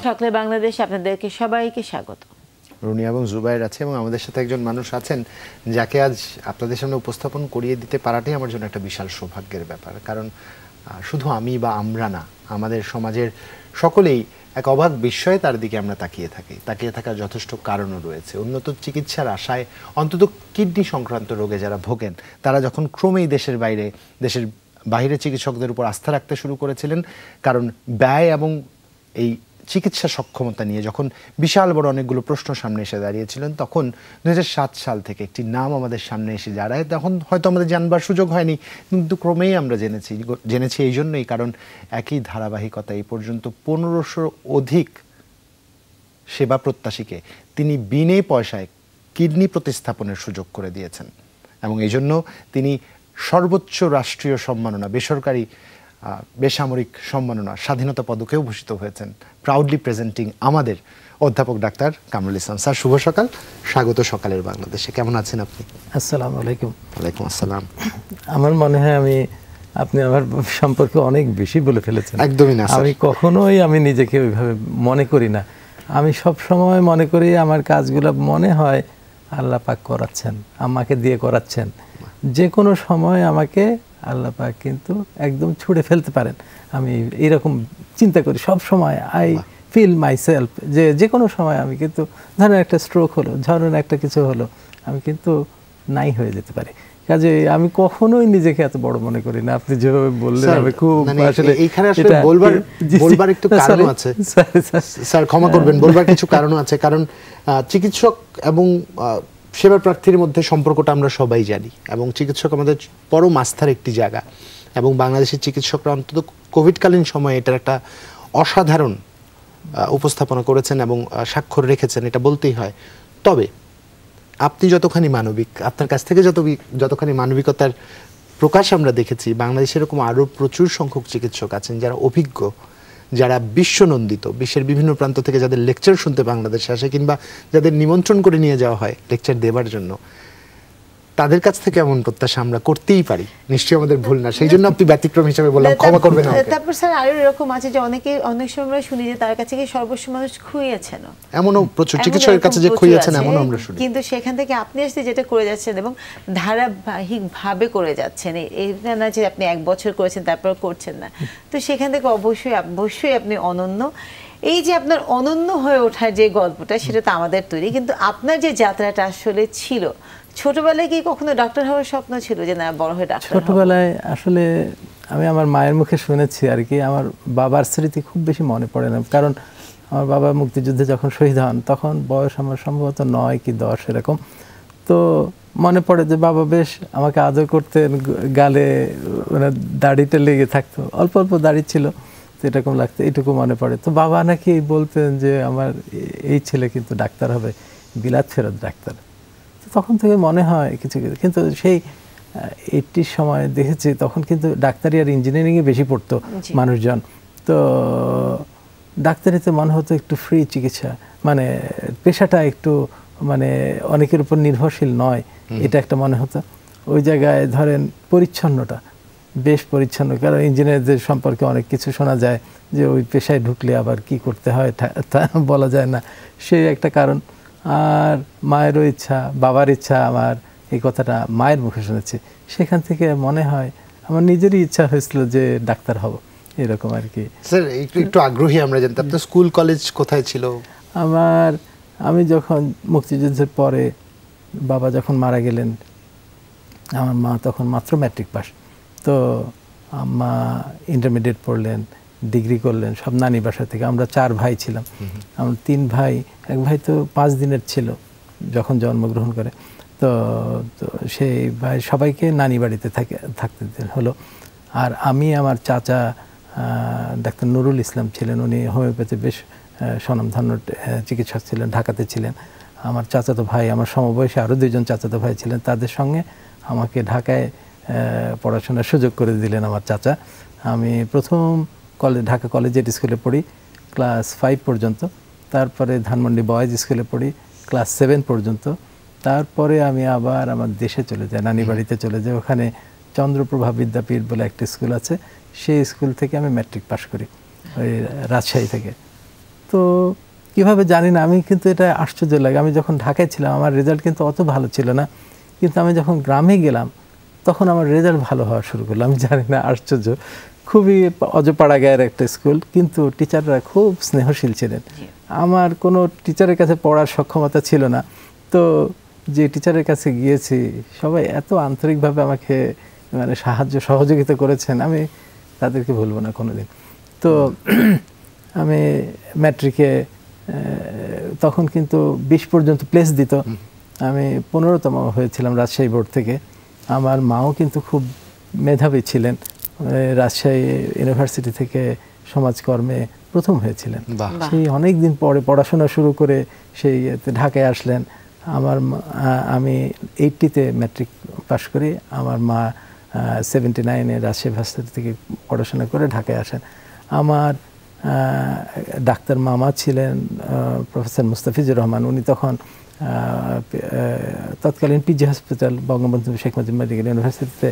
সকালে বাংলাদেশে আপনাদেরকে সবাইকে স্বাগত। রুনি এবং জুবাইর আছে এবং আমাদের সাথে একজন মানুষ আছেন যাকে আজ আপনাদের সামনে উপস্থাপন করিয়ে দিতে পারাটাই আমার জন্য একটা বিশাল সৌভাগ্যের ব্যাপার। কারণ শুধু আমি বা আমরা না, আমাদের সমাজের সকলেই এক অবাক বিস্ময়ে তার দিকে আমরা তাকিয়ে থাকার যথেষ্ট কারণও রয়েছে। উন্নত চিকিৎসার আশায় অন্তত কিডনি সংক্রান্ত রোগে যারা ভোগেন তারা যখন ক্রমেই দেশের বাইরে চিকিৎসকদের উপর আস্থা রাখতে শুরু করেছিলেন, কারণ ব্যয় এবং এই চিকিৎসা সক্ষমতা নিয়ে যখন বিশাল বড় অনেকগুলো প্রশ্ন সামনে এসে দাঁড়িয়েছিলেন, তখন 2007 সাল থেকে একটি নাম আমাদের সামনে এসে দাঁড়ায়। তখন হয়তো আমাদের জানবার সুযোগ হয়নি, কিন্তু ক্রমেই আমরা জেনেছি এই জন্যই কারণ একই ধারাবাহিকতা এই পর্যন্ত 1500 অধিক সেবা প্রত্যাশীকে তিনি বিনে পয়সায় কিডনি প্রতিস্থাপনের সুযোগ করে দিয়েছেন। এবং এই জন্য তিনি সর্বোচ্চ রাষ্ট্রীয় সম্মাননা, বেসামরিক সম্মাননা স্বাধীনতা পদকেও ভূষিত হয়েছেন। প্রাউডলি প্রেজেন্টিং আমাদের অধ্যাপক ডাক্তার কামরুল ইসলাম স্যার। শুভ সকাল, স্বাগত সকালের বাংলাদেশে। কেমন আছেন আপনি? আসসালামু আলাইকুম। ওয়ালাইকুম আসসালাম। আমার মনে হয় আপনি আমার সম্পর্কে অনেক বেশি বলে ফেলেছেন। একদমই না, আমি নিজেকে ওইভাবে মনে করি না। আমি সব সময় মনে করি আমার কাজগুলো মনে হয় আল্লাহ পাক করাচ্ছেন, আমাকে দিয়ে করাচ্ছেন। যে কোনো সময় আমাকে আল্লাহ পাক কিন্তু একদম ছুঁড়ে ফেলতে পারেন। আমি এরকম চিন্তা করি সব সময়। আই ফিল মাইসেলফ যে কোনো সময় আমি কিন্তু ধরেন একটা স্ট্রোক হলো, ধরেন একটা কিছু হলো, আমি কিন্তু নাই হয়ে যেতে পারি। কাজে আমি কখনোই নিজেকে এত বড় মনে করি না। আপনি যেভাবে বললেন আমি খুব আসলে এইখানে আসলে বলবার একটু কারণ আছে স্যার, ক্ষমা করবেন, বলবার কিছু কারণ আছে। কারণ চিকিৎসক এবং সেবা প্রার্থীর মধ্যে সম্পর্কটা আমরা সবাই জানি, এবং চিকিৎসক আমাদের পরম আস্থার একটি জায়গা। এবং বাংলাদেশের চিকিৎসকরা অন্তত কোভিডকালীন সময়ে এটার একটা অসাধারণ উপস্থাপনা করেছেন এবং স্বাক্ষর রেখেছেন, এটা বলতেই হয়। তবে আপনি যতখানি মানবিক, আপনার কাছ থেকে যতখানি মানবিকতার প্রকাশ আমরা দেখেছি, বাংলাদেশে এরকম আরও প্রচুর সংখ্যক চিকিৎসক আছেন যারা অভিজ্ঞ, যারা বিশ্বনন্দিত, বিশ্বের বিভিন্ন প্রান্ত থেকে যাদের লেকচার শুনতে বাংলাদেশে আসে কিংবা যাদের নিমন্ত্রণ করে নিয়ে যাওয়া হয় লেকচার দেবার জন্য, তাদের কাছ থেকে এমন প্রত্যাশা আমরা করতেই পারি। নিশ্চয়ই আমাদের ভুল না, সেই জন্য আপনি ব্যতিক্রম হিসেবে বললাম, ক্ষমা করবেন। তারপর স্যার আরো এরকম আছে যে অনেক সময় আমরা শুনি যে তার কাছে কি সর্বস্ব মানুষ খুইয়েছেন, এমনও প্রচুর চিকিৎসকের কাছে যে খুইয়েছেন এমনও আমরা শুনি। কিন্তু সেখান থেকে আপনি আসলে যেটা করে যাচ্ছেন এবং ধারাবাহিকভাবে করে যাচ্ছেন, এটা না যে আপনি 1 বছর করেছেন তারপর করছেন না, তো সেখান থেকে অবশ্যই আপনি অনন্য। এই যে আপনার অনন্য হয়ে ওঠার যে গল্পটা, সেটা তো আমাদের তৈরি, কিন্তু আপনার যে যাত্রাটা আসলে ছিল, ছোটবেলায় কি কখনো ডাক্তার হওয়ার স্বপ্ন ছিল যে না বড় হয়ে ডাক্তার? ছোটবেলায় আসলে আমি আমার মায়ের মুখে শুনেছি আর কি। আমার বাবার স্মৃতি খুব বেশি মনে পড়ে না, কারণ আমার বাবা মুক্তিযুদ্ধে যখন শহীদ হন তখন বয়স আমার সম্ভবত 9 কি 10 এরকম। তো মনে পড়ে যে বাবা বেশ আমাকে আদর করতেন, গালে মানে দাড়িটা লেগে থাকতো, অল্প অল্প দাড়ি ছিল, তো এরকম লাগতো, এটুকু মনে পড়ে। তো বাবা নাকি বলতেন যে আমার এই ছেলে কিন্তু ডাক্তার হবে, বিলাত ফেরত ডাক্তার। তখন থেকে মনে হয় কিছু, কিন্তু সেই 80 সময় দেখেছি তখন কিন্তু ডাক্তারি আর ইঞ্জিনিয়ারিংয়ে বেশি পড়তো মানুষজন। তো ডাক্তারিতে মনে হতো একটু ফ্রি চিকিৎসা, মানে পেশাটা একটু মানে অনেকের উপর নির্ভরশীল নয়, এটা একটা মনে হতো। ওই জায়গায় ধরেন পরিচ্ছন্নতা, বেশ পরিচ্ছন্ন, কারণ ইঞ্জিনিয়ারদের সম্পর্কে অনেক কিছু শোনা যায় যে ওই পেশায় ঢুকলে আবার কি করতে হয় তা বলা যায় না, সেই একটা কারণ। আর মায়েরও ইচ্ছা, বাবার ইচ্ছা, আমার এই কথাটা মায়ের মুখে শুনেছি, সেখান থেকে মনে হয় আমার নিজেরই ইচ্ছা হয়েছিল যে ডাক্তার হব, এরকম আর কি। স্যার একটু আগ্রহী আমরা জানতাম, আপনার স্কুল কলেজ কোথায় ছিল? আমি যখন মুক্তিযুদ্ধের পরে বাবা যখন মারা গেলেন, আমার মা তখন মাত্র ম্যাট্রিক পাস। তো আম্মা ইন্টারমিডিয়েট পড়লেন, ডিগ্রি করলেন, সব নানি বাসা থেকে। আমরা 4 ভাই ছিলাম, আমরা 3 ভাই। এক ভাই তো 5 দিনের ছিল যখন জন্মগ্রহণ করে, তো সেই ভাই সবাইকে নানি বাড়িতে থাকতে হলো। আর আমি, আমার চাচা ডাক্তার নুরুল ইসলাম ছিলেন, উনি হোমিওপ্যাথি বেশ স্বনামধন্য চিকিৎসক ছিলেন, ঢাকাতে ছিলেন। আমার চাচাতো ভাই, আমার সমবয়সী আরও 2জন চাচাতো ভাই ছিলেন, তাদের সঙ্গে আমাকে ঢাকায় পড়াশোনার সুযোগ করে দিলেন আমার চাচা। আমি প্রথম ঢাকা কলেজিয়েট স্কুলে পড়ি ক্লাস 5 পর্যন্ত, তারপরে ধানমন্ডি বয়েজ স্কুলে পড়ি ক্লাস 7 পর্যন্ত। তারপরে আমি আবার আমার দেশে চলে যাই, নানি বাড়িতে চলে যাই। ওখানে চন্দ্রপ্রভা বিদ্যাপীঠ বলে একটা স্কুল আছে, সেই স্কুল থেকে আমি ম্যাট্রিক পাস করি, ওই রাজশাহী থেকে। তো কিভাবে জানি না, আমি কিন্তু এটা আশ্চর্য লাগে। আমি যখন ঢাকায় ছিলাম আমার রেজাল্ট কিন্তু অত ভালো ছিল না, কিন্তু আমি যখন গ্রামে গেলাম তখন আমার রেজাল্ট ভালো হওয়া শুরু করলো। আমি জানি না, আশ্চর্য। খুবই অজপাড়া গায়ের একটা স্কুল, কিন্তু টিচাররা খুব স্নেহশীল ছিলেন। আমার কোনো টিচারের কাছে পড়ার সক্ষমতা ছিল না, তো যে টিচারের কাছে গিয়েছি সবাই এত আন্তরিকভাবে আমাকে মানে সহযোগিতা করেছেন, আমি তাদেরকে ভুলবো না কোনোদিন। তো আমি ম্যাট্রিকে তখন কিন্তু 20 পর্যন্ত প্লেস দিত, আমি 15তম হয়েছিলাম রাজশাহী বোর্ড থেকে। আমার মাও কিন্তু খুব মেধাবী ছিলেন, রাজশাহী ইউনিভার্সিটি থেকে সমাজকর্মে প্রথম হয়েছিলেন। সেই অনেক দিন পরে পড়াশোনা শুরু করে সেই ঢাকায় আসলেন। আমি 80-তে ম্যাট্রিক পাশ করি, আমার মা 79-এ রাজশাহী ভার্সিটি থেকে পড়াশোনা করে ঢাকায় আসেন। আমার ডাক্তার মামা ছিলেন প্রফেসর মুস্তাফিজুর রহমান, উনি তখন তৎকালীন PG hospital Bangabandhu Sheikh Mujib medical ইউনিভার্সিটিতে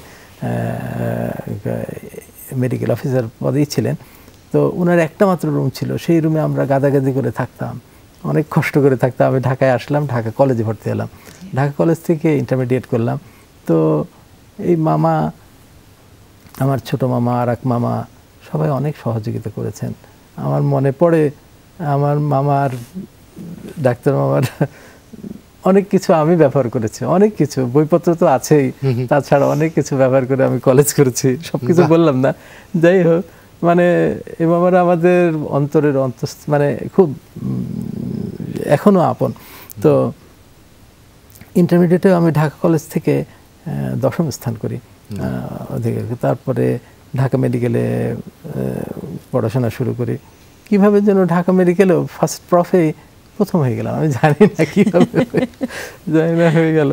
মেডিকেল অফিসার পদেই ছিলেন। তো ওনার একটা মাত্র রুম ছিল, সেই রুমে আমরা গাদাগাদি করে থাকতাম, অনেক কষ্ট করে থাকতাম। আমি ঢাকায় আসলাম, ঢাকা কলেজে ভর্তি হলাম, ঢাকা কলেজ থেকে ইন্টারমিডিয়েট করলাম। তো এই মামা, আমার ছোট মামা আর এক মামা সবাই অনেক সহযোগিতা করেছেন। আমার মনে পড়ে আমার মামার, ডাক্তার মামার অনেক কিছু আমি ব্যবহার করেছি, অনেক কিছু, বইপত্র তো আছেই, তাছাড়া অনেক কিছু ব্যবহার করে আমি কলেজ করেছি। সবকিছু বললাম না, যাই হোক, মানে এই মামারা আমাদের অন্তরের মানে খুব এখনো আপন। তো ইন্টারমিডিয়েটে আমি ঢাকা কলেজ থেকে 10ম স্থান করি অধিকার। তারপরে ঢাকা মেডিকেলে পড়াশোনা শুরু করি। কিভাবে যেন ঢাকা মেডিকেলেও ফার্স্ট প্রফে প্রথম হয়ে গেলাম, আমি জানি না কীভাবে, জানি না হয়ে গেল।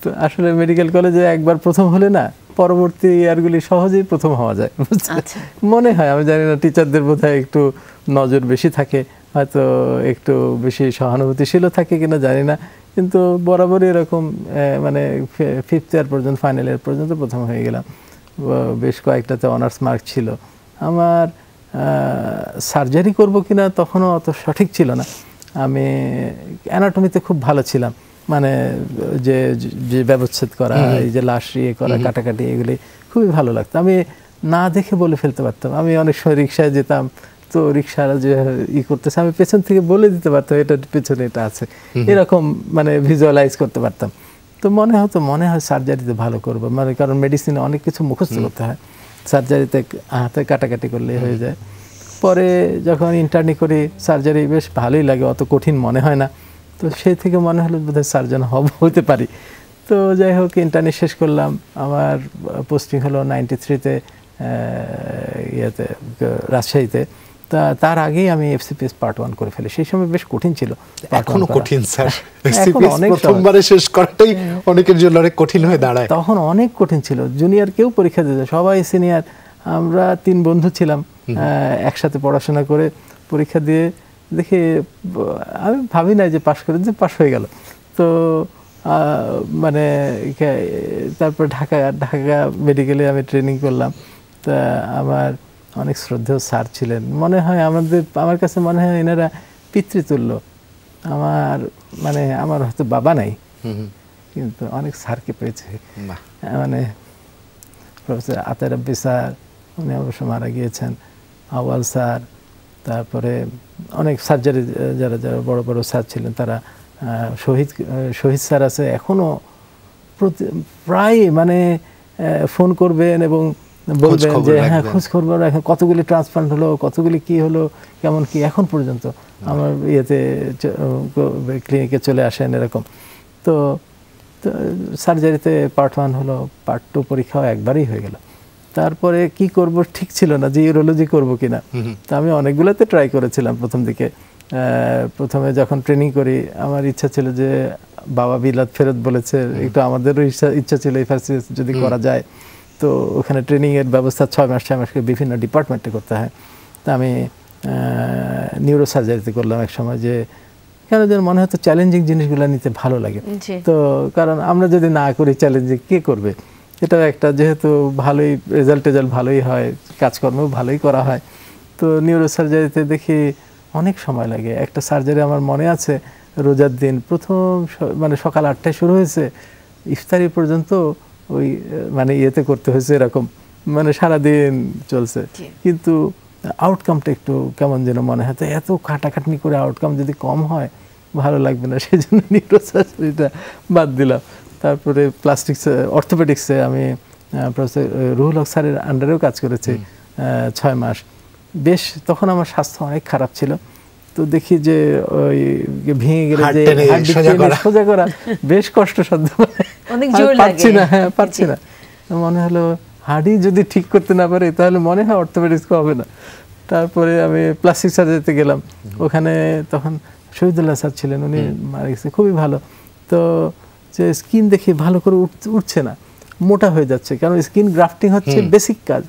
তো আসলে মেডিকেল কলেজে একবার প্রথম হলে না, পরবর্তী ইয়ারগুলি সহজেই প্রথম হওয়া যায়, মনে হয়। আমি জানি না, টিচারদের বোধহয় একটু নজর বেশি থাকে, হয়তো একটু বেশি সহানুভূতিশীলও থাকে কিনা জানি না, কিন্তু বরাবরই এরকম মানে 5th ইয়ার পর্যন্ত, ফাইনাল ইয়ার পর্যন্ত প্রথম হয়ে গেলাম। বেশ কয়েকটাতে অনার্স মার্ক ছিল আমার। সার্জারি করব কিনা তখনও অত সঠিক ছিল না। আমি অ্যানাটমিতে খুব ভালো ছিলাম, মানে যে যে ব্যবচ্ছেদ করা, এই যে লাশ ইয়ে করা, কাটাকাটি, এগুলি খুবই ভালো লাগতো। আমি না দেখে বলে ফেলতে পারতাম। আমি অনেক সময় রিক্সায় যেতাম, তো রিক্সারা যে করতেছে আমি পেছন থেকে বলে দিতে পারতাম এটা পেছনে এটা আছে, এরকম মানে ভিজুয়ালাইজ করতে পারতাম। তো মনে হয় সার্জারিতে ভালো করবো, মানে কারণ মেডিসিনে অনেক কিছু মুখস্থ করতে হয়, সার্জারিতে হাতে কাটাকাটি করলে হয়ে যায়। পরে যখন ইন্টার্নি করি, সার্জারি বেশ ভালোই লাগে, অত কঠিন মনে হয় না। তো সেই থেকে মনে হলো বোধহয় সার্জন হতে পারি। তো যাই হোক, ইন্টার্নি শেষ করলাম। আমার পোস্টিং হলো 93-তে ইয়েতে, রাজশাহীতে। তার আগেই আমি এফসিপিএস পার্ট 1 করে ফেলি। সেই সময় বেশ কঠিন ছিল। এখনো কঠিন স্যার, এফসিপিএস প্রথমবারে শেষ করাটাই অনেকের জন্য অনেক কঠিন হয়ে দাঁড়ায়। তখন অনেক কঠিন ছিল, জুনিয়র কেউ পরীক্ষা দিতে, সবাই সিনিয়র। আমরা 3 বন্ধু ছিলাম, একসাথে পড়াশোনা করে পরীক্ষা দিয়ে দেখি, আমি ভাবি না যে পাশ করে, যে পাশ হয়ে গেল। তো মানে তারপর ঢাকা মেডিকেলে আমি ট্রেনিং করলাম। তা আমার অনেক শ্রদ্ধেয় স্যার ছিলেন, মনে হয় আমার কাছে মনে হয় এনারা পিতৃতুল্য। আমার হয়তো বাবা নাই, কিন্তু অনেক স্যারকে পেয়েছে। মানে প্রফেসর আতের রব্বি স্যার, উনি অবশ্য মারা গিয়েছেন, আওয়াল স্যার, তারপরে অনেক সার্জারি যারা বড় বড় স্যার ছিলেন তারা, শহীদ স্যার আছে, এখনও প্রায় মানে ফোন করবেন এবং বলবেন যে হ্যাঁ খোঁজ খবর এখন কতগুলি ট্রান্সপ্লান্ট হলো, কতগুলি কি হলো, কেমন কি, এখন পর্যন্ত আমার ক্লিনিকে চলে আসেন এরকম। তো সার্জারিতে পার্ট 1 হলো, পার্ট 2 পরীক্ষাও একবারই হয়ে গেল। তারপরে কি করব ঠিক ছিল না যে ইউরোলজি করব কিনা। তা আমি অনেকগুলোতে ট্রাই করেছিলাম প্রথম দিকে। প্রথমে যখন ট্রেনিং করি আমার ইচ্ছা ছিল যে বাবা বিলাত ফেরত বলেছে, একটু আমাদেরও ইচ্ছা ছিল এফআরসিএস যদি করা যায়। তো ওখানে ট্রেনিংয়ের ব্যবস্থা 6 মাস করে বিভিন্ন ডিপার্টমেন্টে করতে হয়। তা আমি নিউরো সার্জারিতে করলাম এক সময়, যে কেন যেন মনে হতো চ্যালেঞ্জিং জিনিসগুলো নিতে ভালো লাগে। তো কারণ আমরা যদি না করি চ্যালেঞ্জিং কে করবে, এটা একটা যেহেতু ভালোই রেজাল্ট ভালোই হয়, কাজকর্ম ভালোই করা হয়। তো নিউরো সার্জারিতে দেখি অনেক সময় লাগে। একটা সার্জারি আমার মনে আছে, রোজার দিন প্রথম মানে সকাল 8টায় শুরু হয়েছে, ইফতারি পর্যন্ত ওই মানে ইয়েতে করতে হয়েছে, এরকম মানে সারাদিন চলছে। কিন্তু আউটকামটা একটু কেমন যেন মনে হয়, তো এত খাটাখাটনি করে আউটকাম যদি কম হয় ভালো লাগবে না, সেই জন্য নিউরোসার্জারিটা বাদ দিলাম। তারপরে প্লাস্টিক্স অর্থোপেডিক্সে আমি প্রফেসর রুহুল হক স্যারের আন্ডারেও কাজ করেছি 6 মাস। বেশ তখন আমার স্বাস্থ্য অনেক খারাপ ছিল, তো দেখি যে ওই ভেঙে গেলে যে হাড্ডি সোজা করা বেশ কষ্টসাধ্য, পারছি না। হ্যাঁ পারছি না, মনে হলো হাড়ি যদি ঠিক করতে না পারি তাহলে মনে হয় অর্থোপেডিক্স হবে না। তারপরে আমি প্লাস্টিক সার্জারিতে গেলাম, ওখানে তখন শহীদুল্লাহ স্যার ছিলেন, উনি মারা গেছে, খুবই ভালো। তো যে স্কিন দেখি ভালো করে উঠছে না, মোটা হয়ে যাচ্ছে, কারণ স্কিন গ্রাফটিং হচ্ছে বেসিক কাজ,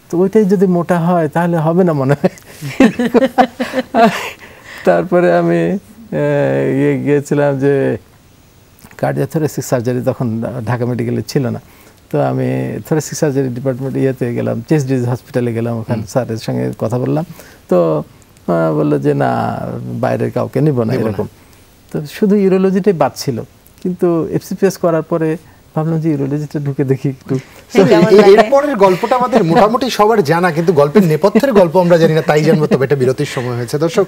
তো ওইটাই যদি মোটা হয় তাহলে হবে না মনে হয়। তারপরে আমি গিয়েছিলাম যে কার্ডিওথোরাসিক সার্জারি, তখন ঢাকা মেডিকেলে ছিল না, তো আমি থোরাসিক সার্জারি ডিপার্টমেন্ট ইয়েতে গেলাম, চেস্ট ডিজিজ হসপিটালে গেলাম, ওখানে স্যারের সঙ্গে কথা বললাম, তো বললো যে না বাইরের কাউকে নিব না এরকম। তো শুধু ইউরোলজিটাই বাদ ছিল, কিন্তু এফসিপিএস করার পরে ভাবলাম যে ইউরোলজিটা ঢুকে দেখি একটু। এরপরের গল্পটা আমাদের মোটামুটি সবার জানা, কিন্তু গল্পের নেপথ্যের গল্প আমরা জানি না, তাই জানবো। তবে এটা বিরতির সময় হয়েছে। দর্শক,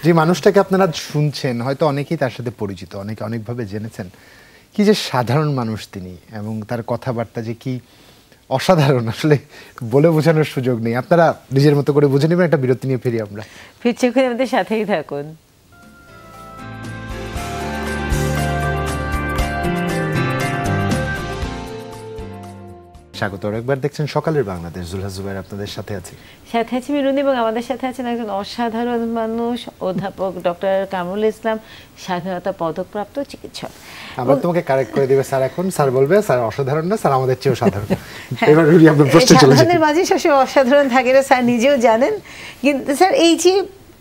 যে মানুষটাকে আপনারা শুনছেন হয়তো অনেকেই তার সাথে পরিচিত, অনেকে অনেকভাবে জেনেছেন। কি যে সাধারণ মানুষ তিনি, এবং তার কথাবার্তা যে কি অসাধারণ, আসলে বলে বোঝানোর সুযোগ নেই। আপনারা নিজের মতো করে বুঝে নেবেন। একটা বিরতি নিয়ে ফিরি আমরা। ফিরছি, আমাদের সাথেই থাকুন। স্বাগত একবার, দেখছেন সকালের বাংলাদেশ। জুলহা জুবাইর আপনাদের সাথে আছি, সাথে আছি মিরুনি, এবং আমাদের সাথে আছেন একজন অসাধারণ মানুষ, অধ্যাপক ডক্টর কামরুল ইসলাম, স্বাধীনতা পদকপ্রাপ্ত চিকিৎসক। আবার তোমাকে কারেক্ট করে দিবে স্যার, এখন স্যার বলবে স্যার অসাধারণ না, স্যার আমাদের চেয়েও সাধারণ। এবার আপনার প্রশ্ন চলে যাচ্ছে। সাধারণের মাঝে সবসময় অসাধারণ থাকে না, স্যার নিজেও জানেন। কিন্তু স্যার এই যে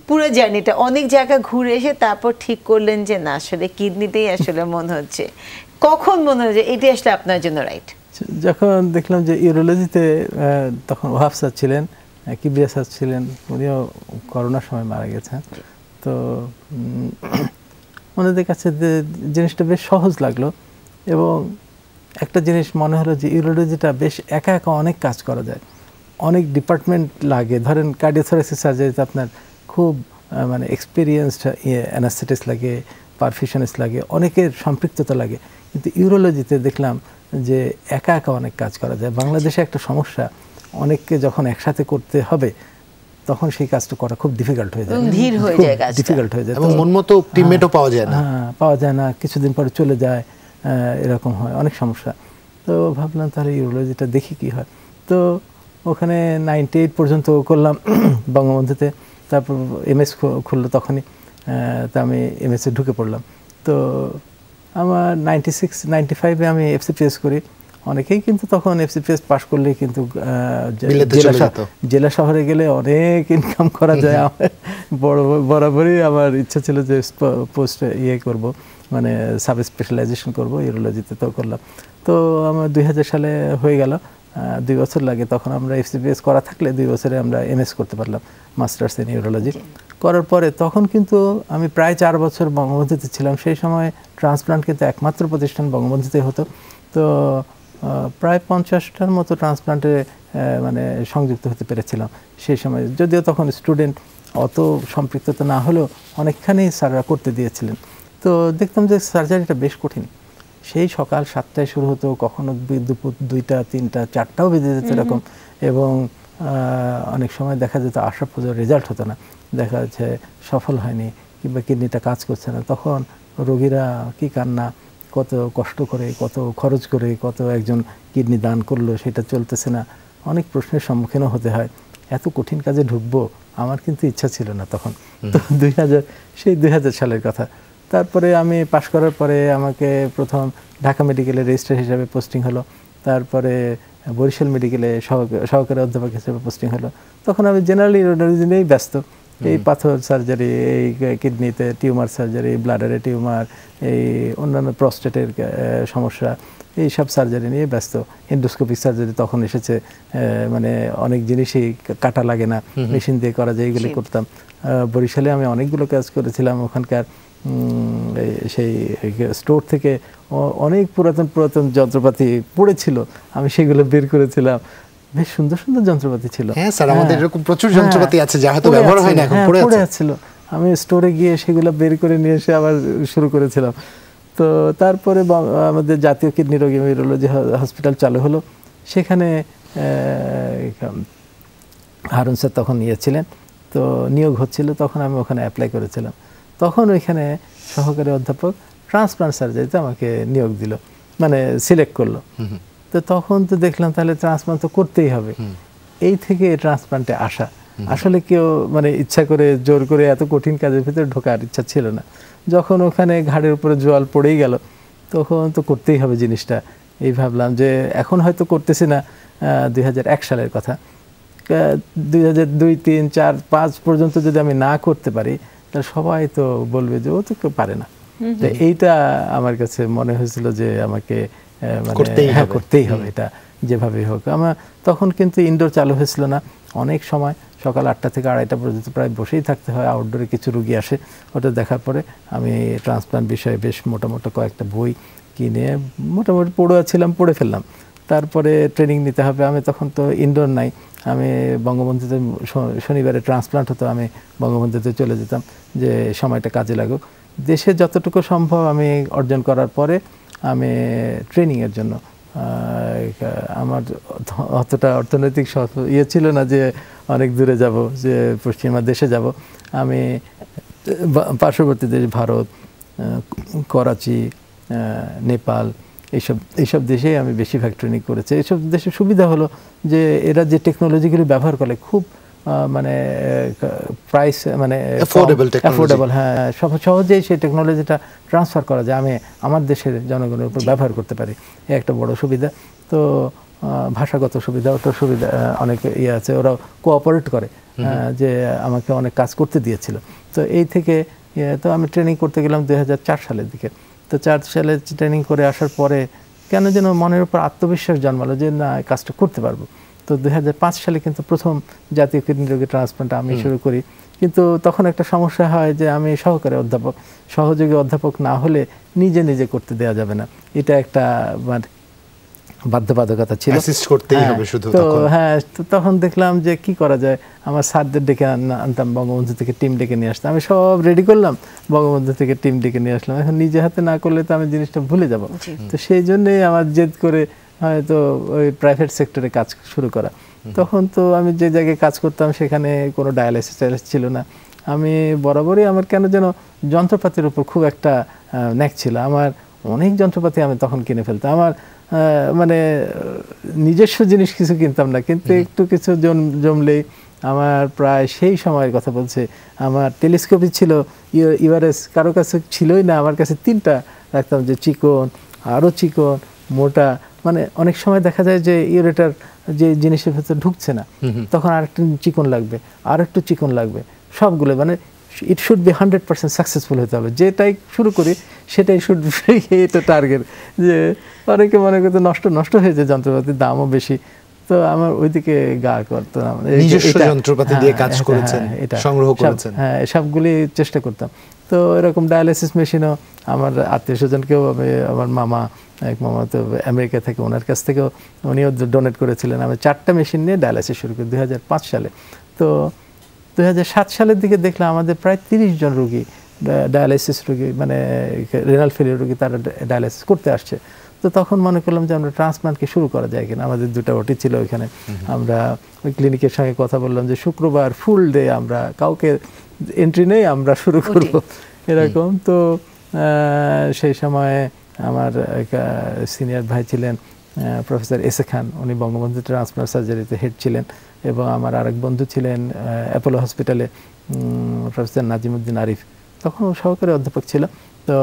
পুরো জার্নিটা, অনেক জায়গা ঘুরে এসে তারপর ঠিক করলেন যে না আসলে কিডনিতেই আসলে মনে হচ্ছে, কখন মনে হচ্ছে এটি আসলে আপনার জন্য রাইট? যখন দেখলাম যে ইউরোলজিতে, তখন ওহাব স্যার ছিলেন, কিবরিয়া স্যার ছিলেন, উনিও করোনার সময় মারা গেছেন, তো ওনাদের কাছে জিনিসটা বেশ সহজ লাগলো। এবং একটা জিনিস মনে হলো যে ইউরোলজিটা বেশ একা একা অনেক কাজ করা যায়, অনেক ডিপার্টমেন্ট লাগে। ধরেন কার্ডিওথোরাসিক সার্জারিতে আপনার খুব মানে এক্সপিরিয়েন্সড অ্যানাস্থেটিস্ট লাগে, পারফিউশনিস্ট লাগে, অনেকের সম্পৃক্ততা লাগে। কিন্তু ইউরোলজিতে দেখলাম যে একা একা অনেক কাজ করা যায়। বাংলাদেশে একটা সমস্যা, অনেককে যখন একসাথে করতে হবে তখন সেই কাজটা করা খুব ডিফিকাল্ট হয়ে যায়, ধীর হয়ে যায়, ডিফিকাল্ট হয়ে যায়, এবং মনমতো টিমমেটও পাওয়া যায় না, পাওয়া যায় না, কিছুদিন পরে চলে যায়, এরকম হয়, অনেক সমস্যা। তো ভাবলাম তাহলে ইউরোলজিটা দেখি কি হয়। তো ওখানে 98 পর্যন্ত করলাম বঙ্গবন্ধুতে, তারপর এমএস খুললো তখনই, তা আমি এমএসে ঢুকে পড়লাম। তো আমার 96-95-এ আমি এফসিপিএস করি। অনেকেই কিন্তু তখন এফসিপিএস পাস করলে কিন্তু জেলা শহরে গেলে অনেক ইনকাম করা যায়। বরাবরই আমার ইচ্ছা ছিল যে পোস্ট করব, মানে সাব স্পেশালাইজেশন করব ইউরোলজিতে, তো করলাম। তো আমার 2000 সালে হয়ে গেল, 2 বছর লাগে। তখন আমরা এফসিপিএস করা থাকলে 2 বছরে আমরা এমএস করতে পারলাম, মাস্টার্স ইন ইউরোলজি। করার পরে তখন কিন্তু আমি প্রায় 4 বছর বঙ্গবন্ধুতে ছিলাম। সেই সময় ট্রান্সপ্লান্ট কিন্তু একমাত্র প্রতিষ্ঠান বঙ্গবন্ধুতে হতো। তো প্রায় 50টার মতো ট্রান্সপ্লান্টে মানে সংযুক্ত হতে পেরেছিলাম সেই সময়। যদিও তখন স্টুডেন্ট, অত সম্পৃক্ততা না হলেও অনেকখানি স্যাররা করতে দিয়েছিলেন। তো দেখতাম যে সার্জারিটা বেশ কঠিন। সেই সকাল 7টায় শুরু হতো, কখনো দুপুর 2টা, 3টা, 4টাও বেজে যেত এরকম। এবং অনেক সময় দেখা যেত আশা পর্যন্ত রেজাল্ট হতো না, দেখা যাচ্ছে সফল হয়নি কিংবা কিডনিটা কাজ করছে না। তখন রোগীরা কি কান্না, কত কষ্ট করে, কত খরচ করে, কত একজন কিডনি দান করলো, সেটা চলতেছে না, অনেক প্রশ্নের সম্মুখীনও হতে হয়। এত কঠিন কাজে ঢুকবো আমার কিন্তু ইচ্ছা ছিল না তখন। তো 2000 সালের কথা। তারপরে আমি পাশ করার পরে আমাকে প্রথম ঢাকা মেডিকেলে রেজিস্ট্রার হিসাবে পোস্টিং হলো, তারপরে বরিশাল মেডিকেলে সহকারী অধ্যাপক হিসেবে পোস্টিং হলো। তখন আমি জেনারেলি ইউরোলজি নিয়েই ব্যস্ত, এই পাথর সার্জারি, এই কিডনিতে টিউমার সার্জারি, ব্লাডারে টিউমার, এই অন্যান্য প্রস্টেটের সমস্যা, এই সব সার্জারি নিয়ে ব্যস্ত। এন্ডোস্কোপিক সার্জারি তখন এসেছে, মানে অনেক জিনিসই কাটা লাগে না, মেশিন দিয়ে করা যায়, এগুলো করতাম। বরিশালে আমি অনেকগুলো কাজ করেছিলাম, ওখানকার সেই স্টোর থেকে অনেক পুরাতন যন্ত্রপাতি পড়েছিল, আমি সেগুলো বের করেছিলাম। বেশ সুন্দর সুন্দর যন্ত্রপাতি ছিল। হ্যাঁ স্যার, আমাদের এরকম প্রচুর যন্ত্রপাতি আছে যা হয়তো ব্যবহার হয় না, এখন পড়ে আছে। আমি স্টোরে গিয়ে সেগুলো বের করে নিয়ে এসে আবার শুরু করেছিলাম। তো তারপরে আমাদের জাতীয় কিডনি রোগী ইউরোলজি হসপিটাল চালু হলো, সেখানে হারুন স্যার তখন ছিলেন, তো নিয়োগ হচ্ছিল, তখন আমি ওখানে অ্যাপ্লাই করেছিলাম। তখন ওইখানে সহকারী অধ্যাপক ট্রান্সপ্লান্ট সার্জারিতে আমাকে নিয়োগ দিল, মানে সিলেক্ট করলো। তো তখন তো দেখলাম তাহলে ট্রান্সপ্লান্ট তো করতেই হবে, এই থেকে ট্রান্সপ্লান্টে আসা। আসলে কেউ মানে ইচ্ছা করে জোর করে এত কঠিন কাজের ভিতরে ঢোকার ইচ্ছা ছিল না। যখন ওখানে ঘাড়ের উপরে জল পড়েই গেল, তখন তো করতেই হবে জিনিসটা। এই ভাবলাম যে এখন হয়তো করতেছি না, 2001 সালের কথা, 2002, 3, 4, 5 পর্যন্ত যদি আমি না করতে পারি, তাহলে সবাই তো বলবে যে ও তো কেউ পারে না। তো এইটা আমার কাছে মনে হয়েছিল যে আমাকে করতেই হবে এটা যেভাবে হোক। আমার তখন কিন্তু ইনডোর চালু হয়েছিল না, অনেক সময় সকাল 8টা থেকে 2:30 পর্যন্ত প্রায় বসেই থাকতে হয়। আউটডোরে কিছু রুগী আসে, ওটা দেখার পরে আমি ট্রান্সপ্লান্ট বিষয়ে বেশ মোটামুটি কয়েকটা বই কিনে মোটামুটি পড়ে ফেললাম। তারপরে ট্রেনিং নিতে হবে, আমি তখন তো ইনডোর নাই, আমি বঙ্গবন্ধুতে শনিবারে ট্রান্সপ্লান্ট হতো, আমি বঙ্গবন্ধুতে চলে যেতাম যে সময়টা কাজে লাগুক। দেশে যতটুকু সম্ভব আমি অর্জন করার পরে আমি ট্রেনিংয়ের জন্য, আমার অতটা অর্থনৈতিক ছিল না যে অনেক দূরে যাব, যে পশ্চিমা দেশে যাব। আমি পার্শ্ববর্তী দেশ ভারত, করাচি, নেপাল, এইসব দেশেই আমি বেশিরভাগ ট্রেনিং করেছি। এইসব দেশে সুবিধা হলো যে এরা যে টেকনোলজিগুলি ব্যবহার করে খুব মানে প্রাইস মানে অ্যাফোর্ডেবল, হ্যাঁ, সহজেই সেই টেকনোলজিটা ট্রান্সফার করা যায়, আমি আমার দেশের জনগণের উপর ব্যবহার করতে পারি, এই একটা বড় সুবিধা। তো ভাষাগত সুবিধা, ওটার সুবিধা অনেক আছে, ওরাও কোঅপারেট করে, যে আমাকে অনেক কাজ করতে দিয়েছিল। তো এই থেকে তো আমি ট্রেনিং করতে গেলাম 2004 সালের দিকে। তো 4 সালে ট্রেনিং করে আসার পরে কেন যেন মনের উপর আত্মবিশ্বাস জন্মালো যে না, কাজটা করতে পারবো। তো 2005 সালে কিন্তু প্রথম জাতীয় কিডনি রোগী ট্রান্সপ্লান্ট আমি শুরু করি। কিন্তু তখন একটা সমস্যা হয় যে আমি সহকারী অধ্যাপক, সহযোগী অধ্যাপক না হলে নিজে করতে দেওয়া যাবে না, এটা একটা বাধ্যবাধকতা ছিল। তো হ্যাঁ, তখন দেখলাম যে কি করা যায়, আমার স্যারদের ডেকে আনতাম, বঙ্গবন্ধু থেকে টিম ডেকে নিয়ে আসতাম, আমি সব রেডি করলাম, বঙ্গবন্ধু থেকে টিম ডেকে নিয়ে আসলাম। এখন নিজে হাতে না করলে তো আমি জিনিসটা ভুলে যাব। তো সেই জন্যই আমার জেদ করে হয়তো ওই প্রাইভেট সেক্টরে কাজ শুরু করা। তখন তো আমি যে জায়গায় কাজ করতাম সেখানে কোনো ডায়ালাইসিস ছিল না। আমি বরাবরই আমার কেন যেন যন্ত্রপাতির উপর খুব একটা ন্যাক ছিল, আমার অনেক যন্ত্রপাতি আমি তখন কিনে ফেলতাম। আমার মানে নিজস্ব জিনিস কিছু কিনতাম না, কিন্তু একটু কিছু জমলেই আমার প্রায় সেই সময়ের কথা বলছে, আমার টেলিস্কোপই ছিল, ইউআরএস কারো কাছে ছিলই না, আমার কাছে 3টা রাখতাম, যে চিকন, আরও চিকন, মোটা, মানে অনেক সময় দেখা যায় যে ইউরেটার যে জিনিসের ভেতরে ঢুকছে না, তখন আরেকটু চিকন লাগবে, আর একটু চিকন লাগবে, সবগুলো মানে ইট শুড বি 100% সাকসেসফুল হতে হবে, যেটাই শুরু করি সেটাই শুড এটা টার্গেট। যে অনেকে মনে করতে নষ্ট হয়েছে, যন্ত্রপাতির দামও বেশি, তো আমার ওইদিকে গা করতো না, নিজস্ব যন্ত্রপাতি দিয়ে কাজ করেছেন, সংগ্রহ করেছেন, হ্যাঁ, সবগুলি চেষ্টা করতাম। তো এরকম ডায়ালাইসিস মেশিনও আমার আত্মীয় স্বজনকেও, আমার এক মামা তো আমেরিকা থেকে, ওনার কাছ থেকেও উনিও ডোনেট করেছিলেন। আমি 4টা মেশিন নিয়ে ডায়ালাইসিস শুরু করি 2005 সালে। তো 2007 সালের দিকে দেখলাম আমাদের প্রায় 30 জন রোগী, ডায়ালাইসিস রোগী, মানে রেনাল ফেলিয়ার রোগী, তারা ডায়ালাইসিস করতে আসছে। তো তখন মনে করলাম যে আমরা ট্রান্সপ্লান্টকে শুরু করা যায় কিনা। আমাদের 2টা ওটি ছিল ওইখানে, আমরা ওই ক্লিনিকের সঙ্গে কথা বললাম যে শুক্রবার ফুল ডে, আমরা কাউকে এন্ট্রি নেই, আমরা শুরু করব এরকম। তো সেই সময়ে আমার সিনিয়র ভাই ছিলেন প্রফেসর এস এ খান, উনি বঙ্গবন্ধু ট্রান্সপ্লান্ট সার্জারিতে হেড ছিলেন, এবং আমার আরেক বন্ধু ছিলেন অ্যাপোলো হসপিটালে প্রফেসর নাজিমুদ্দিন আরিফ, তখন ও সহকারী অধ্যাপক ছিল। তো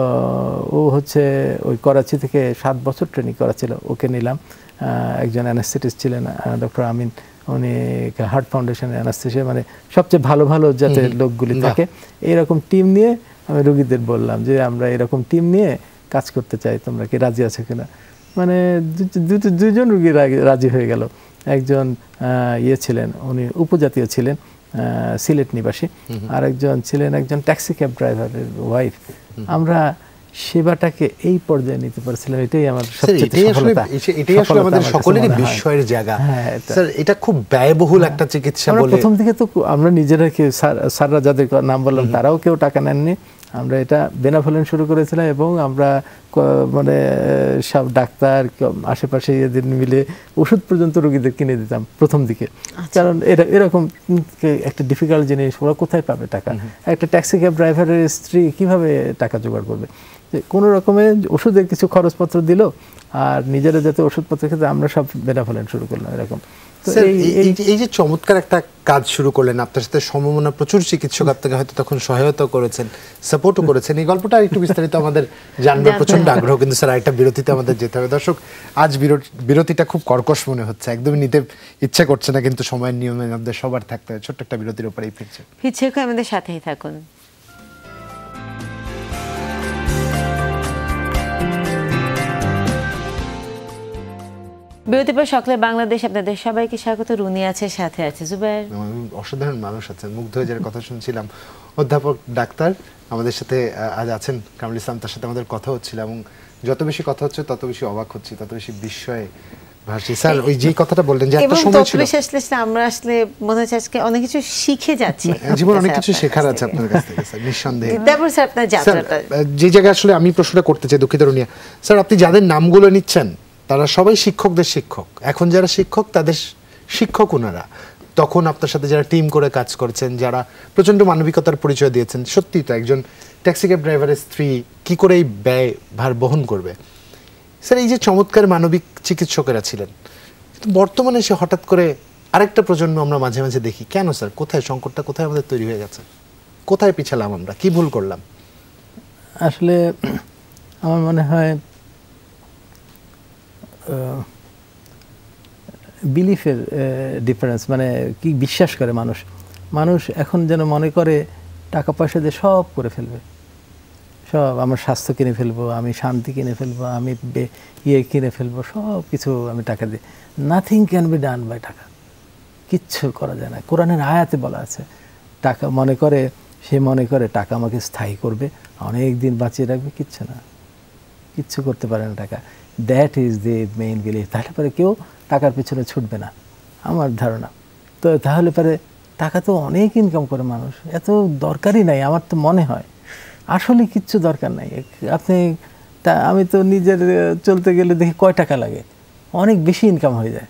ও হচ্ছে ওই করাচি থেকে 7 বছর ট্রেনিং করা ছিল, ওকে নিলাম। একজন অ্যানাস্থেটিস্ট ছিলেন ডক্টর আমিন, উনি হার্ট ফাউন্ডেশনের অ্যানাস্থেশিয়া, মানে সবচেয়ে ভালো যাতে লোকগুলি থাকে, এইরকম টিম নিয়ে আমি রোগীদের বললাম যে আমরা এরকম টিম নিয়ে কাজ করতে চাই, তোমরা কি রাজি আছো কিনা। মানে দুজন রুগী রাজি হয়ে গেল। একজন ইয়ে ছিলেন, উনি উপজাতীয় ছিলেন, সিলেট নিবাসী, আর একজন ছিলেন একজন ট্যাক্সি ক্যাব ড্রাইভারের ওয়াইফ। আমরা সেবাটাকে এই পর্যায়ে নিতে পারছিলাম, এটাই আমার সবচেয়ে সফলতা। এটাই আসলে আমাদের সকলেরই বিস্ময়ের জায়গা। স্যার, এটা খুব ব্যয়বহুল একটা চিকিৎসা বলে প্রথম দিকে তো আমরা নিজেরা স্যাররা যাদের নাম বললাম তারাও কেউ টাকা নেননি। আমরা এটা বেনাফলেন শুরু করেছিলাম এবং আমরা মানে সব ডাক্তার আশেপাশে এদের মিলে ওষুধ পর্যন্ত রোগীদের কিনে দিতাম প্রথম দিকে। কারণ এরকম একটা ডিফিকাল্ট জিনিস, ওরা কোথায় পাবে টাকা? একটা ট্যাক্সি ক্যাব ড্রাইভারের স্ত্রী কিভাবে টাকা জোগাড় করবে? কোনো রকমে ওষুধের কিছু খরচপত্র দিল আর নিজেরা যাতে ওষুধপত্র খেতে আমরা সব বেনাফলেন শুরু করলাম এরকম। এই যে চমৎকার একটা কাজ শুরু করলেন, আপনার সাথে সমমনা প্রচুর চিকিৎসক আপনাকে হয়তো তখন সহায়তা করেছেন, সাপোর্টও করেছেন, এই গল্পটা একটু বিস্তারিত আমাদের জানবার প্রচন্ড আগ্রহ। কিন্তু স্যার, একটা বিরতিতে আমাদের যেতে হবে। দর্শক, আজ বিরতিটা খুব কর্কশ মনে হচ্ছে, একদমই নিতে ইচ্ছা করছে না, কিন্তু সময়ের নিয়মে আমাদের সবার থাকতে হয়। ছোট্ট একটা বিরতির উপরেই ফিরছে। আমাদের সাথেই থাকুন। বিরতির পর সকলে বাংলাদেশ, আপনাদের সবাইকে স্বাগত। রুনি আছে, সাথে আছে জুবায়ের। অসাধারণ মানুষ আছেন, মুগ্ধ হয়ে যাওয়ার কথা শুনছিলাম। অধ্যাপক ডাক্তার আমাদের সাথে আজ আছেন, কামরুল ইসলাম, তার সাথে আমাদের কথা হচ্ছিল এবং যত বেশি কথা হচ্ছে তত বেশি অবাক হচ্ছি, তত বেশি বিস্ময়ে ভাসছি। স্যার, ওই যে কথাটা বললেন যে একটা সময় ছিল, আমরা আসলে মনে হচ্ছে আজকে অনেক কিছু শিখে যাচ্ছি, জীবন অনেক কিছু শেখার আছে আপনার কাছ থেকে স্যার, নিঃসন্দেহে। তারপর স্যার আপনার যাত্রাটা যে জায়গায় আসলে আমি প্রশ্নটা করতে চাই, দুঃখিত রুনিয়া স্যার, আপনি যাদের নামগুলো নিচ্ছেন তারা সবাই শিক্ষকদের শিক্ষক। এখন যারা শিক্ষক তাদের শিক্ষক ওনারা, তখন আপনার সাথে যারা টিম করে কাজ করছেন, যারা প্রচণ্ড মানবিকতার পরিচয় দিয়েছেন, সত্যি তো একজন ট্যাক্সি ক্যাব ড্রাইভারের স্ত্রী কী করে এই ব্যয় ভার বহন করবে? স্যার, এই যে চমৎকার মানবিক চিকিৎসকেরা ছিলেন, কিন্তু বর্তমানে সে হঠাৎ করে আরেকটা প্রজন্ম আমরা মাঝে মাঝে দেখি, কেন স্যার? কোথায় সংকটটা, কোথায় আমাদের তৈরি হয়ে গেছে? কোথায় পিছালাম আমরা? কি ভুল করলাম? আসলে আমার মনে হয় বিলিফের ডিফারেন্স, মানে কি বিশ্বাস করে মানুষ এখন যেন মনে করে টাকা পয়সা দিয়ে সব করে ফেলবে, সব আমার স্বাস্থ্য কিনে ফেলবো, আমি শান্তি কিনে ফেলবো, আমি কিনে ফেলবো, সব কিছু আমি টাকা দিয়ে। Nothing can be done by taka, কিচ্ছু করা যায় না। কোরআনের আয়াতে বলা আছে, টাকা মনে করে টাকা আমাকে স্থায়ী করবে, অনেক দিন বাঁচিয়ে রাখবে, কিচ্ছু করতে পারে না টাকা। That is the main belief. তাহলে পরে কেউ টাকার পিছনে ছুটবে না আমার ধারণা। তো তাহলে পরে টাকা তো অনেক ইনকাম করে মানুষ, এত দরকারই নাই আমার তো মনে হয়। আসলে কিচ্ছু দরকার নাই। আমি তো নিজের চলতে গেলে দেখি কয় টাকা লাগে, অনেক বেশি ইনকাম হয়ে যায়।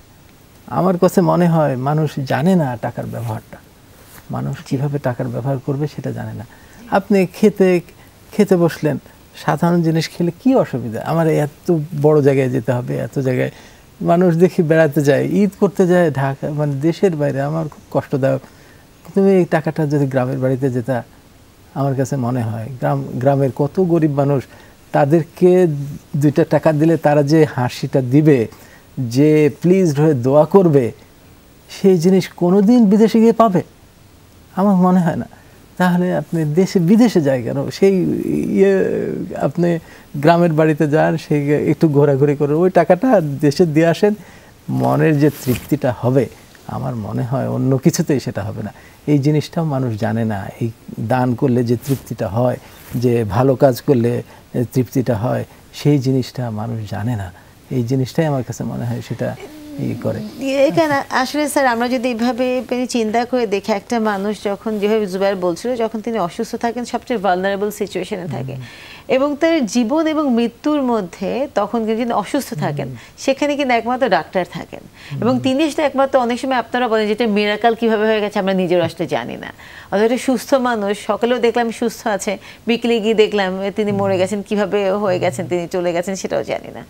আমার কাছে মনে হয় মানুষ জানে না টাকার ব্যবহারটা, মানুষ কিভাবে টাকার ব্যবহার করবে সেটা জানে না। আপনি খেতে বসলেন, সাধারণ জিনিস খেলে কি অসুবিধা? আমার এত বড় জায়গায় যেতে হবে, এত জায়গায় মানুষ দেখি বেড়াতে যায়, ঈদ করতে যায় ঢাকা, মানে দেশের বাইরে, আমার খুব কষ্টদায়ক। তুমি এই টাকাটা যদি গ্রামের বাড়িতে যেতা, আমার কাছে মনে হয় গ্রামের কত গরিব মানুষ, তাদেরকে 2টা টাকা দিলে তারা যে হাসিটা দিবে, যে প্লিজড হয়ে দোয়া করবে, সেই জিনিস কোনোদিন বিদেশে গিয়ে পাবে? আমার মনে হয় না। তাহলে আপনি বিদেশে যায় কেন? সেই আপনি গ্রামের বাড়িতে যান, সেই একটু ঘোরাঘুরি করে ওই টাকাটা দেশে দিয়ে আসেন, মনের যে তৃপ্তিটা হবে, আমার মনে হয় অন্য কিছুতেই সেটা হবে না। এই জিনিসটাও মানুষ জানে না। এই দান করলে যে তৃপ্তিটা হয়, যে ভালো কাজ করলে তৃপ্তিটা হয়, সেই জিনিসটা মানুষ জানে না। এই জিনিসটাই আমার কাছে মনে হয় সেটা করে। এখানে আসলে স্যার, আমরা যদি এইভাবে চিন্তা করে দেখি, একটা মানুষ যখন, যেভাবে জুবায়ের বলছিল, যখন তিনি অসুস্থ থাকেন, সবচেয়ে ভালনারেবল সিচুয়েশনে থাকে এবং তার জীবন এবং মৃত্যুর মধ্যে তখন কিন্তু অসুস্থ থাকেন, সেখানে কিন্তু একমাত্র ডাক্তার থাকেন এবং তিনি সেটা একমাত্র, অনেক সময় আপনারা বলেন যেটা মিরাকাল কিভাবে হয়ে গেছে আমরা নিজের আসলে জানি না। অথচ একটা সুস্থ মানুষ, সকালেও দেখলাম সুস্থ আছে, বিকেলে গিয়ে দেখলাম তিনি মরে গেছেন, কিভাবে হয়ে গেছেন, তিনি চলে গেছেন, সেটাও জানি না।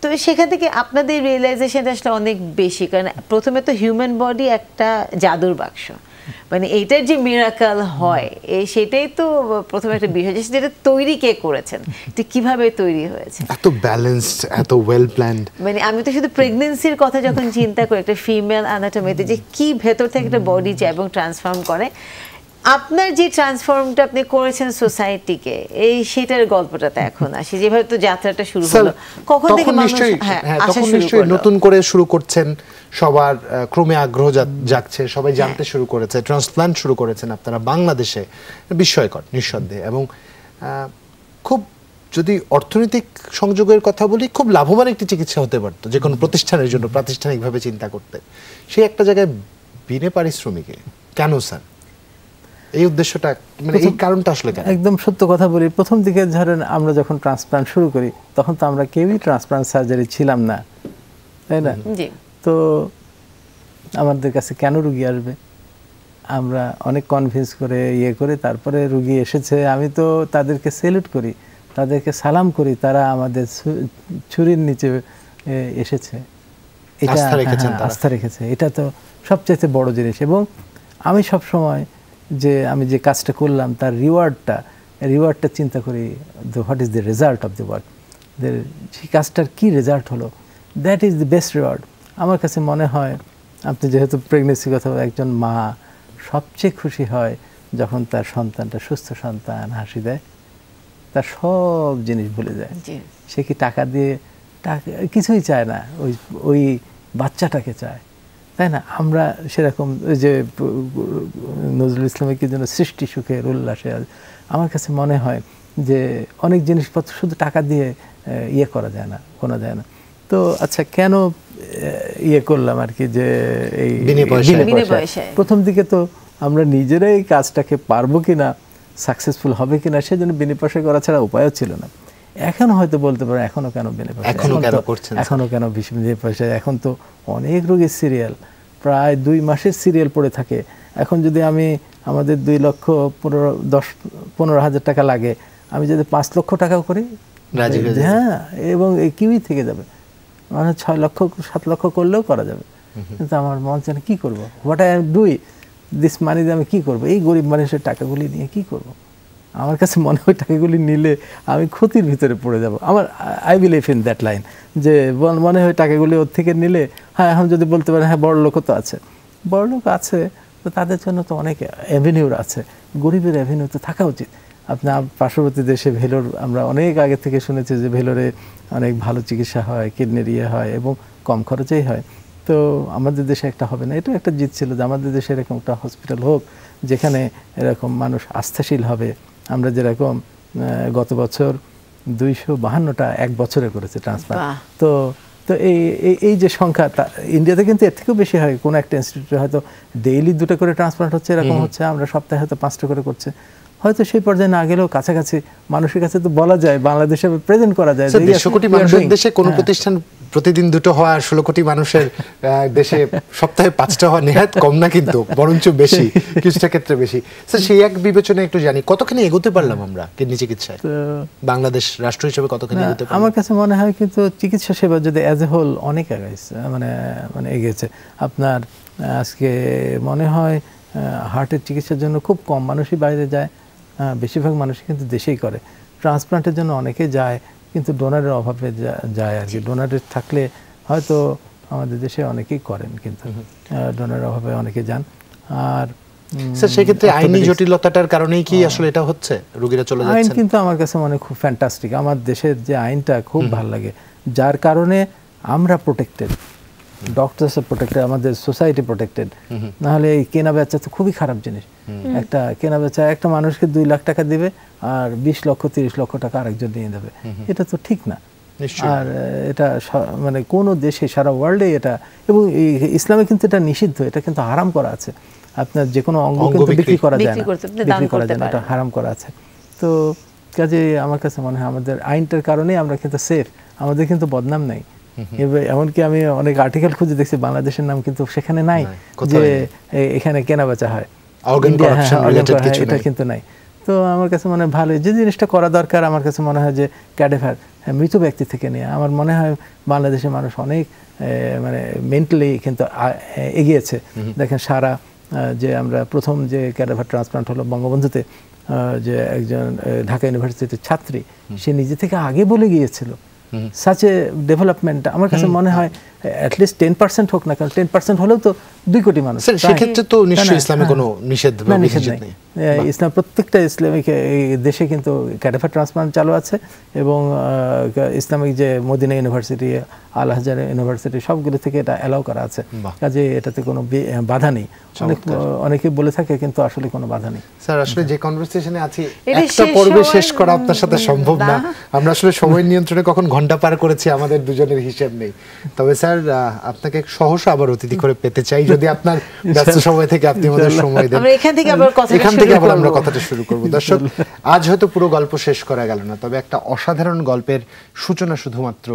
তো সেখান থেকে আপনাদের রিয়েলাইজেশনটা আসলে অনেক বেশি, কারণ প্রথমে তো হিউম্যান বডি একটা জাদুর বাক্স, মানে এইটার যে মিরাকাল হয় সেটাই তো প্রথমে একটা বিষয়, যেটা তৈরি কে করেছেন, এটা কিভাবে তৈরি হয়েছে, এত ব্যালেন্সড, এত ওয়েল প্ল্যান্ড। মানে আমি তো শুধু প্রেগনেন্সির কথা যখন চিন্তা করি, একটা ফিমেল অ্যানাটমিতে যে কি ভেতর থেকে একটা বডি যায় এবং ট্রান্সফর্ম করে, আপনার যে ট্রান্সফর্মটা আপনি করেছেন সোসাইটিকে, এই সেটার গল্পটাতে এখন আসি। যেভাবে তো যাত্রাটা শুরু হলো, কখন থেকে মানুষ তখন নিশ্চয়ই নতুন করে শুরু করছেন, সবার ক্রমে আগ্রহ জাগছে, সবাই জানতে শুরু করেছে, ট্রান্সপ্লান্ট শুরু করেছেন আপনারা বাংলাদেশে, বিস্ময়কর নিঃসন্দেহে। এবং খুব যদি অর্থনৈতিক সংযোগের কথা বলি, খুব লাভবান একটি চিকিৎসা হতে পারতো যে কোনো প্রতিষ্ঠানের জন্য, প্রাতিষ্ঠানিকভাবে চিন্তা করতে। সেই একটা জায়গায় বিনে পারিশ্রমিকে কেন স্যার? এই উদ্দেশ্যটা মানে এই কারণটা আসলে কেন? একদম সত্য কথা বলি, প্রথম দিকে ধরেন আমরা যখন ট্রান্সপ্লান্ট শুরু করি তখন তো আমরা কেউই ট্রান্সপ্লান্ট সার্জারি ছিলাম না, তাই না? তো আমাদের কাছে কেন রুগী আসবে? আমরা অনেক কনভিন্স করে করে তারপরে রুগী এসেছে। আমি তো তাদেরকে সেলুট করি, তাদেরকে সালাম করি, তারা আমাদের ছুরির নিচে এসেছে, এটা আস্থা রেখেছে। এটা তো সবচেয়ে বড় জিনিস। এবং আমি সব সময় আমি যে কাজটা করলাম তার রিওয়ার্ডটা চিন্তা করি, what is the result of the work, সেই কাজটার কী রেজাল্ট হলো, that is the best reward. আমার কাছে মনে হয়, আপনি যেহেতু প্রেগনেন্সির কথা, একজন মা সবচেয়ে খুশি হয় যখন তার সন্তানটা, সুস্থ সন্তান হাসি দেয়, তার সব জিনিস ভুলে যায়। সে কি টাকা দিয়ে কিছুই চায় না, ওই বাচ্চাটাকে চায়, তাই না? আমরা সেরকম যে নজরুল ইসলামের কি যেন সৃষ্টি সুখের উল্লাসে, আমার কাছে মনে হয় যে অনেক জিনিসপত্র শুধু টাকা দিয়ে করা যায় না, কোনো যায় না। তো আচ্ছা, কেন করলাম আর কি, যে এই প্রথম দিকে তো আমরা নিজেরাই এই কাজটাকে পারবো কিনা, সাকসেসফুল হবে কিনা, সেজন্য বিনা পয়সায় করা ছাড়া উপায়ও ছিল না। এখন হয়তো বলতে পারো এখনো কেন বিনা পয়সা, এখনো কেন বিনা পয়সায়? এখন তো অনেক রোগীর সিরিয়াল, প্রায় 2 মাসের সিরিয়াল পড়ে থাকে। এখন যদি আমাদের 2,15,000 টাকা লাগে, আমি যদি 5 লক্ষ টাকাও করি, হ্যাঁ, এবং এই কিউই থেকে যাবে, মানে 6 লক্ষ 7 লক্ষ করলেও করা যাবে। কিন্তু আমার মন চায় কি করবো, what I am doing this মানি দিয়ে আমি কী করবো? এই গরিব মানুষের টাকাগুলি নিয়ে কি করব? আমার কাছে মনে হয় টাকাগুলি নিলে আমি ক্ষতির ভিতরে পড়ে যাব। I believe in that line, যে মনে হয় টাকাগুলি ওর থেকে নিলে, হ্যাঁ, এখন যদি বলতে পারেন হ্যাঁ বড় লোক তো আছে, বড় লোক আছে, তো তাদের জন্য তো অনেক অ্যাভিনিউর আছে, গরিবের অ্যাভিনিউ তো থাকা উচিত। আপনার পার্শ্ববর্তী দেশে ভেলোর, আমরা অনেক আগে থেকে শুনেছি যে ভেলোরে অনেক ভালো চিকিৎসা হয়, কিডনির হয় এবং কম খরচেই হয়। তো আমাদের দেশে একটা হবে না, এটা একটা জিত ছিল যে আমাদের দেশে এরকম একটা হসপিটাল হোক যেখানে এরকম মানুষ আস্থাশীল হবে। আমরা যেরকম গত বছর 252টা এক বছরে করেছে ট্রান্সপ্লান্ট। তো এই যে সংখ্যা, ইন্ডিয়াতে কিন্তু এর থেকেও বেশি হয়। কোনো একটা ইনস্টিটিউটে হয়তো ডেইলি 2টা করে ট্রান্সপ্লান্ট হচ্ছে, এরকম হচ্ছে, আমরা সপ্তাহে হয়তো 5টা করে করছে। হয়তো সেই পর্যায়ে না গেলেও কাছাকাছি মানুষের কাছে তো বলা যায়, বাংলাদেশে প্রেজেন্ট করা যায়। 150 কোটি মানুষের দেশে কোনো প্রতিষ্ঠান প্রতিদিন 2টো হওয়া, 16 কোটি মানুষের দেশে সপ্তাহে 5টা হওয়া নেহাত কম না, কিন্তু বরঞ্চ বেশি, কিছুটা ক্ষেত্রে বেশি। স্যার, সেই এক বিবেচনায় একটু জানি কতখানি এগোতে পারলাম আমরা কিডনি চিকিৎসায়, বাংলাদেশ রাষ্ট্র হিসেবে কতখানি এগোতে পারলাম? আমার কাছে মনে হয় কিন্তু চিকিৎসা সেবা যদি অ্যাজ এ হোল অনেক এগিয়েছে, মানে এগিয়েছে। আপনার আজকে মনে হয় হার্টের চিকিৎসার জন্য খুব কম মানুষই বাইরে যায়, বেশিরভাগ মানুষই কিন্তু দেশেই করে। ট্রান্সপ্লান্টের জন্য অনেকে যায়, কিন্তু ডোনারের অভাবে যায় আর কি। ডোনারের থাকলে হয়তো আমাদের দেশে অনেকেই করেন, কিন্তু ডোনারের অভাবে অনেকে যান। আর স্যার, সেক্ষেত্রে আইনি জটিলতাটার কারণেই কি আসলে এটা হচ্ছে, রোগীরা চলে যাচ্ছেন? আইন কিন্তু আমার কাছে খুব ফ্যান্টাস্টিক। আমার দেশের যে আইনটা খুব ভালো লাগে, যার কারণে আমরা প্রোটেক্টেড, ডক্টরস প্রোটেক্টেড, আমাদের সোসাইটি প্রোটেক্টেড। নাহলে এই কেনা বেচা তো খুবই খারাপ জিনিস। একটা কেনা বেচা, একটা মানুষকে 2 লাখ টাকা দিবে আর 20 লক্ষ 30 লক্ষ টাকা আরেকজন নিয়ে নেবে, এটা তো ঠিক না। আর এটা মানে কোনো দেশে, সারা ওয়ার্ল্ডে এটা, এবং ইসলামে কিন্তু এটা নিষিদ্ধ, এটা কিন্তু হারাম করা আছে। আপনার যে কোনো অঙ্গ কিন্তু বিক্রি করা যায় না, এটা হারাম করা আছে। তো কাজে আমার কাছে মনে হয় আমাদের আইনটার কারণেই আমরা কিন্তু সেফ, আমাদের কিন্তু বদনাম নাই। এমনকি আমি অনেক আর্টিকেল খুঁজে দেখছি, বাংলাদেশের নাম কিন্তু সেখানে নাই যে এখানে কেনা বেচা হয়, এটা কিন্তু নাই। তো আমার কাছে মনে হয় ভালো, যে জিনিসটা করা দরকার, আমার কাছে মনে হয় যে ক্যাডেভার, মৃত ব্যক্তি থেকে নিয়ে, আমার মনে হয় বাংলাদেশের মানুষ অনেক মানে মেন্টালি কিন্তু এগিয়েছে। দেখেন, সারা যে আমরা প্রথম যে ক্যাডেভার ট্রান্সপ্লান্ট হলো বঙ্গবন্ধুতে, যে একজন ঢাকা ইউনিভার্সিটির ছাত্রী, সে নিজে থেকে আগে বলে গিয়েছিল। সাচ এ ডেভেলপমেন্ট আমার কাছে মনে হয় অ্যাটলিস্ট 10% হোক না, কারণ 10% হলেও তো 2 কোটি মানুষ। স্যার সেক্ষেত্রে তো নিশ্চয়ই ইসলামে কোনো নিষেধ বা নিষেধ বিধিনিষেধ নেই। নেই। ইসলাম প্রত্যেকটা ইসলামিক এই দেশে কিন্তু ক্যাডাফার ট্রান্সপ্লান্ট চালু আছে, এবং ইসলামিক যে মদিনা ইউনিভার্সিটি, আল আজহার ইউনিভার্সিটি, সবগুলো থেকে এটা অ্যালাউ করা আছে, কাজে এটাতে কোনো বাধা নেই। অনেকে বলে থাকে, কিন্তু আসলে কোনো বাধা নেই। স্যার আসলে যে কনভারসেশনে আছি একটা পর্বে শেষ করা আপনার সাথে সম্ভব না। আমরা আসলে সময় নিয়ন্ত্রণে কখন ঘন্টা পার করেছি আমাদের দুজনের হিসেব নেই। তবে স্যার আপনাকে সহসা আবার অতিথি করে পেতে চাই, যদি আপনার ব্যস্ত সময় থেকে আপনি আমাদের সময় দেন। আমরা এখান থেকে আবার আমরা কথাটা শুরু করব। দর্শক, আজ হয়তো পুরো গল্প শেষ করা গেল না, তবে একটা অসাধারণ গল্পের সূচনা শুধুমাত্র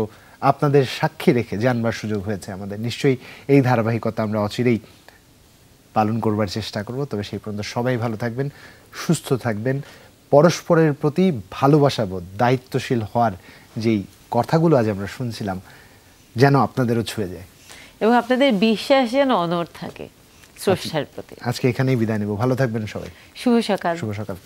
আপনাদের সাক্ষী রেখে জানবার সুযোগ হয়েছে আমাদের। নিশ্চয়ই এই ধারাবাহিকতা আমরা অচিরেই পালন করবার চেষ্টা করব। তবে সেই পর্যন্ত সবাই ভালো থাকবেন, সুস্থ থাকবেন, পরস্পরের প্রতি ভালোবাসাবোধ, দায়িত্বশীল হওয়ার যেই কথাগুলো আজ আমরা শুনছিলাম যেন আপনাদেরও ছুঁয়ে যায়, এবং আপনাদের বিশ্বাস যেন অনড় থাকে স্রষ্টার প্রতি। আজকে এখানেই বিদায় নেব। ভালো থাকবেন সবাই। শুভ সকাল। শুভ সকাল।